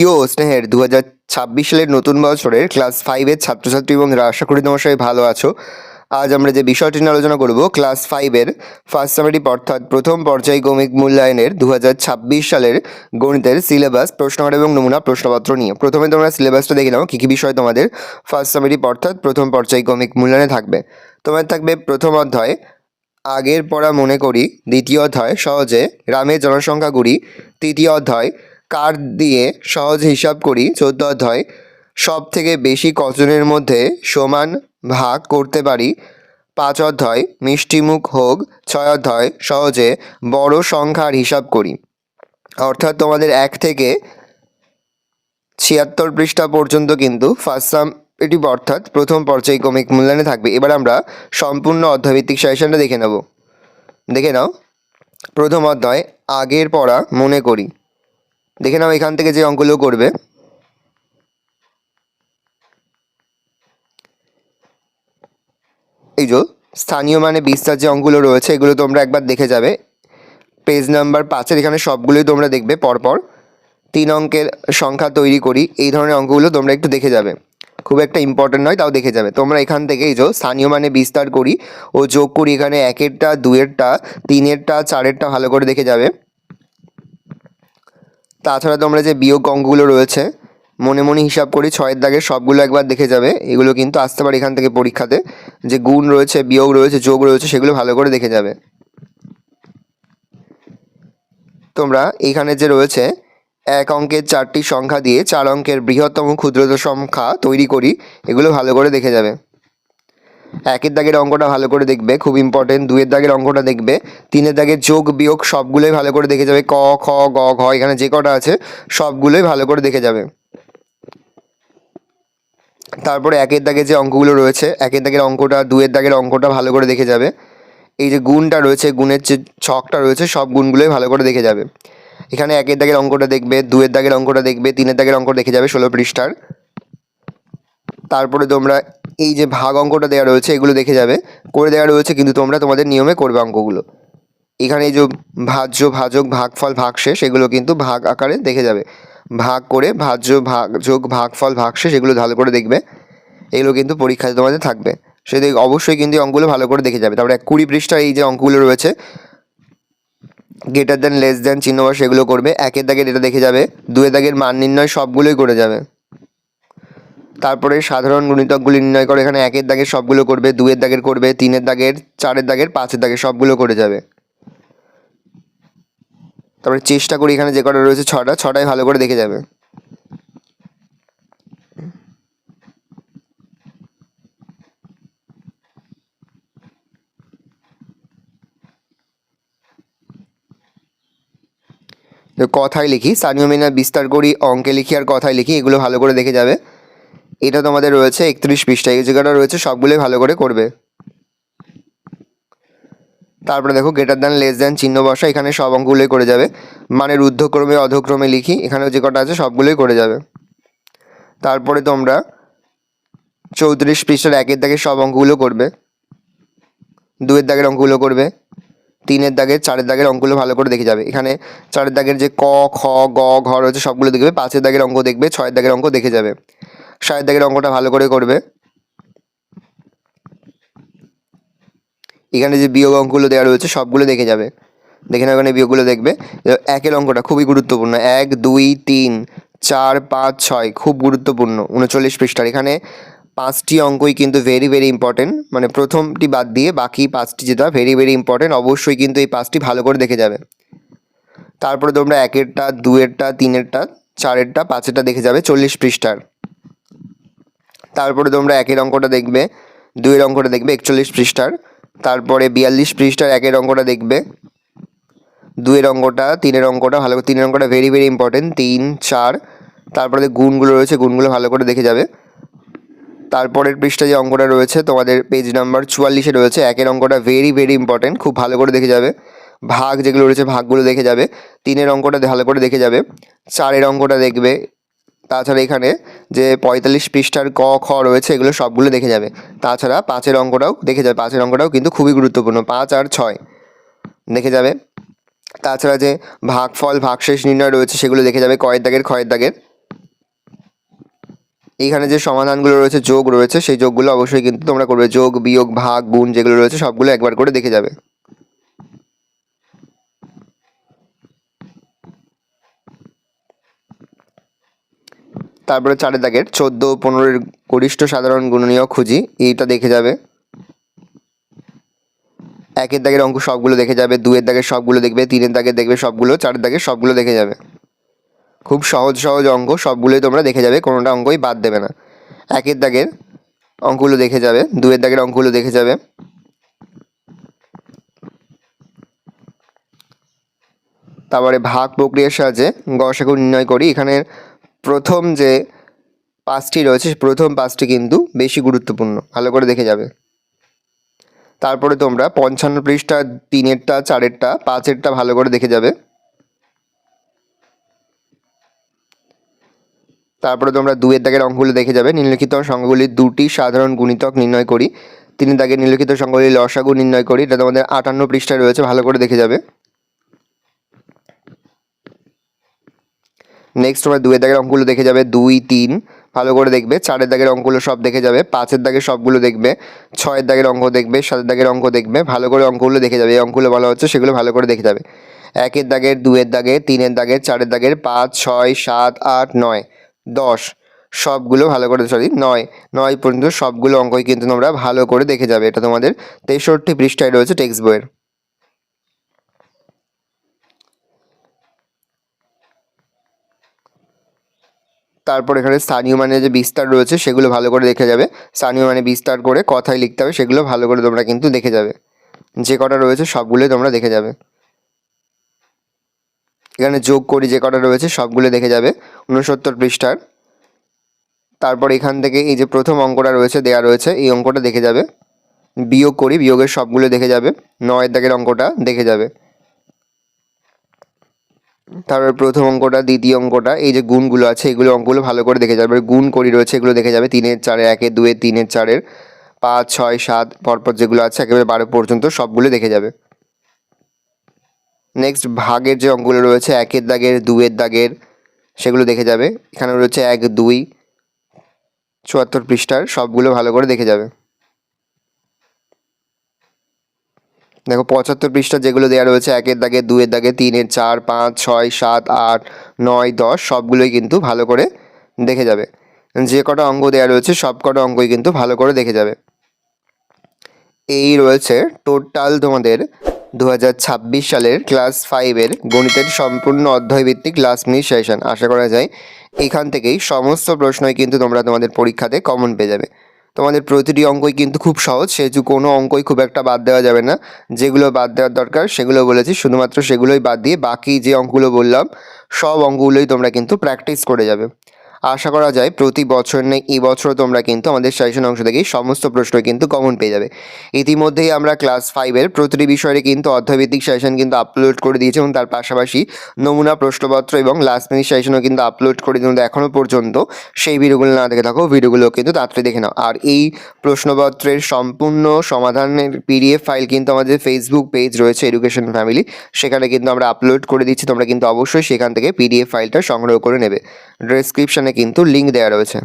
প্রিয় স্নেহের 2026 সালের নতুন বছরের ক্লাস 5-এর ছাত্রছাত্রী এবং আশা করি তোমার সবাই ভালো আছো। আজ আমরা যে বিষয়টি নিয়ে আলোচনা করব ক্লাস 5-এর ফার্স্ট সামেটিভ অর্থাৎ প্রথম পর্যায়ক্রমিক মূল্যায়নের 2026 সালের গণিতের সিলেবাস, প্রশ্নকার এবং নমুনা প্রশ্নপত্র নিয়ে। প্রথমে তোমরা সিলেবাসটা দেখে নাও, কী কী বিষয় তোমাদের ফার্স্ট সামেটিভ অর্থাৎ প্রথম পর্যায়ক্রমিক মূল্যায়নে থাকবে। তোমার থাকবে প্রথম অধ্যায় আগের পড়া মনে করি, দ্বিতীয় অধ্যায় সহজে গ্রামের জনসংখ্যা করি, তৃতীয় অধ্যায় কার দিয়ে সহজ হিসাব করি, চৌদ্দ অধ্যায় সব থেকে বেশি কতজনের মধ্যে সমান ভাগ করতে পারি, পাঁচ অধ্যায় মিষ্টিমুখ হোক, ছয় অধ্যায় সহজে বড় সংখ্যার হিসাব করি। অর্থাৎ তোমাদের 1 থেকে 76 পৃষ্ঠা পর্যন্ত কিন্তু ফার্স্ট সামেটিভ অর্থাৎ প্রথম পর্যায়ক্রমিক মূল্যায়নে থাকবে। এবার আমরা সম্পূর্ণ অধ্যায়ভিত্তিক সাজেশনটা দেখে নাও। প্রথম অধ্যায় আগের পড়া মনে করি। দেখে নাও এখান থেকে যে অঙ্কগুলো করবে, এই যে স্থানীয় মানে বিস্তার যে অঙ্কগুলো রয়েছে এগুলো তোমরা একবার দেখে যাবে। পেজ নাম্বার 5-এর এখানে সবগুলোই তোমরা দেখবে পরপর। 3 অঙ্কের সংখ্যা তৈরি করি, এই ধরনের অঙ্কগুলো তোমরা একটু দেখে যাবে, খুব একটা ইম্পর্টেন্ট নয়, তাও দেখে যাবে তোমরা। এখান থেকে এই যে স্থানীয় মানে বিস্তার করি ও যোগ করি, এখানে 1-এরটা 2-এরটা 3-এরটা 4-এরটা ভালো করে দেখে যাবে। তাছাড়া তোমরা যে বিয়োগ অঙ্কগুলো রয়েছে মনে মনে হিসাব করি 6-এর দাগের সবগুলো একবার দেখে যাবে। এগুলো কিন্তু আসতে পারে এখান থেকে পরীক্ষাতে, যে গুণ রয়েছে, বিয়োগ রয়েছে, যোগ রয়েছে, সেগুলো ভালো করে দেখে যাবে তোমরা। এখানে যে রয়েছে 1 অঙ্কের 4টি সংখ্যা দিয়ে 4 অঙ্কের বৃহত্তম ক্ষুদ্রতম সংখ্যা তৈরি করি, এগুলো ভালো করে দেখে যাবে। 1-এর দাগের অঙ্কটা ভালো করে দেখবে, খুব ইম্পর্টেন্ট। 2-এর দাগের অঙ্কটা দেখবে, 3-এর দাগের যোগ বিয়োগ সবগুলোই ভালো করে দেখে যাবে। ক, খ, গ, ঘ এখানে যে কটা আছে সবগুলোই ভালো করে দেখে যাবে। তারপরে 1-এর দাগে যে অঙ্কগুলো রয়েছে, 1-এর দাগের অঙ্কটা, 2-এর দাগের অঙ্কটা ভালো করে দেখে যাবে। এই যে গুণটা রয়েছে, গুণের যে ছকটা রয়েছে সব গুণগুলোই ভালো করে দেখে যাবে। এখানে 1-এর দাগের অঙ্কটা দেখবে, 2-এর দাগের অঙ্কটা দেখবে, 3-এর দাগের অঙ্ক দেখে যাবে 16 পৃষ্ঠার। তারপরে তোমরা এই যে ভাগ অঙ্কটা দেওয়া রয়েছে এগুলো দেখে যাবে, করে দেওয়া রয়েছে কিন্তু তোমরা তোমাদের নিয়মে করবে অঙ্কগুলো। এখানে এই যে ভাজ্য, ভাজক, ভাগফল, ভাগশেষ এগুলো কিন্তু ভাগ আকারে দেখে যাবে, ভাগ করে ভাজ্য, ভাগযোগ, ভাগফল, ভাগশেষ এগুলো ভালো করে দেখবে। এগুলো কিন্তু পরীক্ষাতে তোমাদের থাকবে, সেটা অবশ্যই কিন্তু অঙ্কগুলো ভালো করে দেখে যাবে। তারপরে 20 পৃষ্ঠায় এই যে অঙ্কগুলো রয়েছে গ্রেটার দ্যান, লেস দ্যান চিহ্ন বসে এগুলো করবে। 1-এর দাগের এটা দেখে যাবে, 2-এর দাগের মান নির্ণয় সবগুলোই করে যাবে। তারপরে সাধারণ গুণিতকগুলি নির্ণয় করে, এখানে 1-এর দাগের সবগুলো করবে, 2-এর দাগের করবে, 3-এর দাগের, 4-এর দাগের, 5-এর দাগের সবগুলো করে যাবে। তারপরে চেষ্টা করি এখানে যে কটা রয়েছে 6টাই ভালো করে দেখে যাবে। কথায় লিখি, স্থানীয় মেনা বিস্তার করি, অঙ্কে লিখি আর কথায় লিখি, এগুলো ভালো করে দেখে যাবে। এটা তোমাদের রয়েছে 31 পৃষ্ঠায়, এই জায়গাটা রয়েছে সবগুলোই ভালো করে করবে। তারপরে দেখো গ্রেটার দ্যান, লেস দ্যান চিহ্ন বসা, এখানে সব অঙ্কগুলোই করে যাবে। মানে ঊর্ধ্বক্রমে অধক্রমে লিখি, এখানেও যে কটা আছে সবগুলোই করে যাবে। তারপরে তোমরা 34 পৃষ্ঠার 1-এর দাগের সব অঙ্কগুলো করবে, 2-এর দাগের অঙ্কগুলো করবে, 3-এর দাগের, 4-এর দাগের অঙ্কগুলো ভালো করে দেখে যাবে। এখানে 4-এর দাগের যে ক, খ, গ, ঘ রয়েছে সবগুলো দেখবে, 5-এর দাগের অঙ্ক দেখবে, 6-এর দাগের অঙ্ক দেখে যাবে। 7-এর দাগের অঙ্কটা ভালো করে করবে। এখানে যে বিয়োগ অঙ্কগুলো দেওয়া রয়েছে সবগুলো দেখে যাবে, দেখে নাও এখানে বিয়োগগুলো দেখবে। 1-এর অঙ্কটা খুবই গুরুত্বপূর্ণ, 1, 2, 3, 4, 5, 6 খুব গুরুত্বপূর্ণ 39 পৃষ্ঠার। এখানে 5টি অঙ্কই কিন্তু ভেরি ভেরি ইম্পর্টেন্ট, মানে প্রথমটি বাদ দিয়ে বাকি 5টি যেটা ভেরি ভেরি ইম্পর্টেন্ট, অবশ্যই কিন্তু এই 5টি ভালো করে দেখে যাবে। তারপরে তোমরা 1-এরটা, 2-এরটা, 3-এরটা, 4-এরটা, 5-এরটা দেখে যাবে 40 পৃষ্ঠার। তারপরে তোমরা 1-এর অঙ্কটা দেখবে, 2-এর অঙ্কটা দেখবে 41 পৃষ্ঠার। তারপরে 42 পৃষ্ঠার 1-এর অঙ্কটা দেখবে, 2-এর অঙ্কটা, 3-এর অঙ্কটা ভালো করে, 3-এর অঙ্কটা ভেরি ভেরি ইম্পর্টেন্ট, 3, 4। তারপরে গুণগুলো রয়েছে, গুণগুলো ভালো করে দেখে যাবে। তারপরের পৃষ্ঠা যে অঙ্কটা রয়েছে তোমাদের পেজ নাম্বার 44-এ রয়েছে, 1-এর অঙ্কটা ভেরি ভেরি ইম্পর্টেন্ট, খুব ভালো করে দেখে যাবে। ভাগ যেগুলো রয়েছে ভাগগুলো দেখে যাবে, 3-এর অঙ্কটা ভালো করে দেখে যাবে, 4-এর অঙ্কটা দেখবে। তাছাড়া এখানে যে 45 পৃষ্ঠার ক, খ রয়েছে এগুলো সবগুলো দেখে যাবে। তাছাড়া 5-এর অঙ্কটাও দেখে যাবে, 5-এর অঙ্কটাও কিন্তু খুবই গুরুত্বপূর্ণ, 5 আর 6 দেখে যাবে। তাছাড়া যে ভাগফল, ভাগশেষ নির্ণয় রয়েছে সেগুলো দেখে যাবে, কয়ের দাগের, ক্ষয়ের দাগের। এইখানে যে সমাধানগুলো রয়েছে, যোগ রয়েছে, সেই যোগগুলো অবশ্যই কিন্তু তোমরা করবে। যোগ, বিয়োগ, ভাগ, গুণ যেগুলো রয়েছে সবগুলো একবার করে দেখে যাবে। তারপরে 4 দাগের 14 ও 15 গরিষ্ঠ সাধারণ গুণনীয়ক খুঁজি, এইটা দেখে যাবে। 1 দাগের অঙ্ক সবগুলো দেখে যাবে, 2 দাগের সবগুলো দেখবে, 3 দাগের দেখবে সবগুলো, 4 দাগের সবগুলো দেখে যাবে। খুব সহজ সহজ অঙ্ক, সবগুলোই তোমরা দেখে যাবে, কোনোটা অঙ্কই বাদ দেবে না। 1 দাগের অঙ্কগুলো দেখে যাবে, 2 দাগের অঙ্কগুলো দেখে যাবে। তারপরে ভাগ প্রক্রিয়ার সাহায্যে গসাগু নির্ণয় করি। এখানে প্রথম যে 5টি রয়েছে, প্রথম 5টি কিন্তু বেশি গুরুত্বপূর্ণ, ভালো করে দেখে যাবে। তারপরে তোমরা 55 পৃষ্ঠা 3এরটা, 4এরটা, 5এরটা ভালো করে দেখে যাবে। তারপরে তোমরা 2 দাগের অঙ্কগুলো দেখে যাবে। নিম্নলিখিত সংখ্যাগুলির 2টি সাধারণ গুণিতক নির্ণয় করি। 3 দাগের নিম্নলিখিত সংখ্যাগুলির লসাগু নির্ণয় করি। এটা তোমাদের 58 পৃষ্ঠায় রয়েছে, ভালো করে দেখে যাবে। নেক্সট তোমরা 2 দাগের অঙ্কগুলো দেখে যাবে, 2, 3 ভালো করে দেখবে। 4 দাগের অঙ্কগুলো সব দেখে যাবে, 5 দাগের সবগুলো দেখবে, 6 দাগের অঙ্ক দেখবে, 7 দাগের অঙ্ক দেখবে, ভালো করে অঙ্কগুলো দেখে যাবে। এই অঙ্কগুলো বলা হচ্ছে সেগুলো ভালো করে দেখে যাবে। 1 দাগের, 2 দাগের, 3 দাগের, 4 দাগের, 5, 6, 7, 8, 9, 10 সবগুলো ভালো করে, 9 পর্যন্ত সবগুলো অঙ্কই কিন্তু তোমরা ভালো করে দেখে যাবে। এটা তোমাদের 63 পৃষ্ঠায় রয়েছে টেক্সট বইয়ের। তারপর এখানে স্থানীয় মানে যে বিস্তার রয়েছে সেগুলো ভালো করে দেখে যাবে। স্থানীয় মানে বিস্তার করে কথায় লিখতে হবে, সেগুলো ভালো করে তোমরা কিন্তু দেখে যাবে। যে কটা রয়েছে সবগুলোই তোমরা দেখে যাবে। এখানে যোগ করি যে কটা রয়েছে সবগুলো দেখে যাবে 69 পৃষ্ঠার। তারপর এখান থেকে এই যে প্রথম অঙ্কটা রয়েছে দেয়া রয়েছে, এই অঙ্কটা দেখে যাবে। বিয়োগ করি, বিয়োগের সবগুলো দেখে যাবে। 9 দাগের অঙ্কটা দেখে যাবে। তারপর প্রথম অঙ্কটা, দ্বিতীয় অঙ্কটা, এই যে গুণগুলো আছে এগুলো অঙ্কগুলো ভালো করে দেখে যাবে। গুণ করি রয়েছে এগুলো দেখে যাবে। 3-এর 4-এর, 1-এর 2-এর, 3-এর 4-এর, 5, 6, 7 পরপর যেগুলো আছে একেবারে 12 পর্যন্ত সবগুলো দেখে যাবে। নেক্সট ভাগের যে অঙ্কগুলো রয়েছে 1-এর দাগের, 2-এর দাগের, সেগুলো দেখে যাবে। এখানে রয়েছে 1, 2, 74 পৃষ্ঠার সবগুলো ভালো করে দেখে যাবে। দেখো 75 পৃষ্ঠা যেগুলো দেওয়া রয়েছে 1-এর দাগে, 2-এর দাগে, 3-এর, 4, 5, 6, 7, 8, 9, 10 সবগুলোই কিন্তু ভালো করে দেখে যাবে। যে কটা অঙ্ক দেওয়া রয়েছে সব কটা অঙ্কই কিন্তু ভালো করে দেখে যাবে। এই রয়েছে টোটাল তোমাদের 2026 সালের ক্লাস 5-এর গণিতের সম্পূর্ণ অধ্যায়ভিত্তিক লাস্ট মিনিট সেশন। আশা করা যায় এখান থেকেই সমস্ত প্রশ্নই কিন্তু তোমরা তোমাদের পরীক্ষাতে কমন পেয়ে যাবে। তোমাদের প্রতিটি অঙ্কই কিন্তু খুব সহজ, সেহেতু কোনো অঙ্কই খুব একটা বাদ দেওয়া যাবে না। যেগুলো বাদ দেওয়ার দরকার সেগুলো বলেছি, শুধুমাত্র সেগুলোই বাদ দিয়ে বাকি যে অঙ্কগুলো বললাম সব অঙ্কগুলোই তোমরা কিন্তু প্র্যাকটিস করে যাবে। আশা করা যায় প্রতি বছর নেই এই বছরও তোমরা কিন্তু আমাদের সাজেশন অংশ থেকেই সমস্ত প্রশ্ন কিন্তু কমন পেয়ে যাবে। ইতিমধ্যেই আমরা ক্লাস 5-এর প্রতিটি বিষয়ের কিন্তু অধ্যায়ভিত্তিক সাজেশন কিন্তু আপলোড করে দিয়েছি এবং তার পাশাপাশি নমুনা প্রশ্নপত্র এবং লাস্ট মিনিট সাজেশনও কিন্তু আপলোড করে দিন। এখনও পর্যন্ত সেই ভিডিওগুলো না দেখে থাকো, ভিডিওগুলো কিন্তু তাড়াতাড়ি দেখে নাও। আর এই প্রশ্নপত্রের সম্পূর্ণ সমাধানের PDF ফাইল কিন্তু আমাদের ফেসবুক পেজ রয়েছে এডুকেশন ফ্যামিলি, সেখানে কিন্তু আমরা আপলোড করে দিচ্ছি। তোমরা কিন্তু অবশ্যই সেখান থেকে PDF ফাইলটা সংগ্রহ করে নেবে। ডেসক্রিপশনে কিন্তু লিঙ্ক দেওয়া রয়েছে।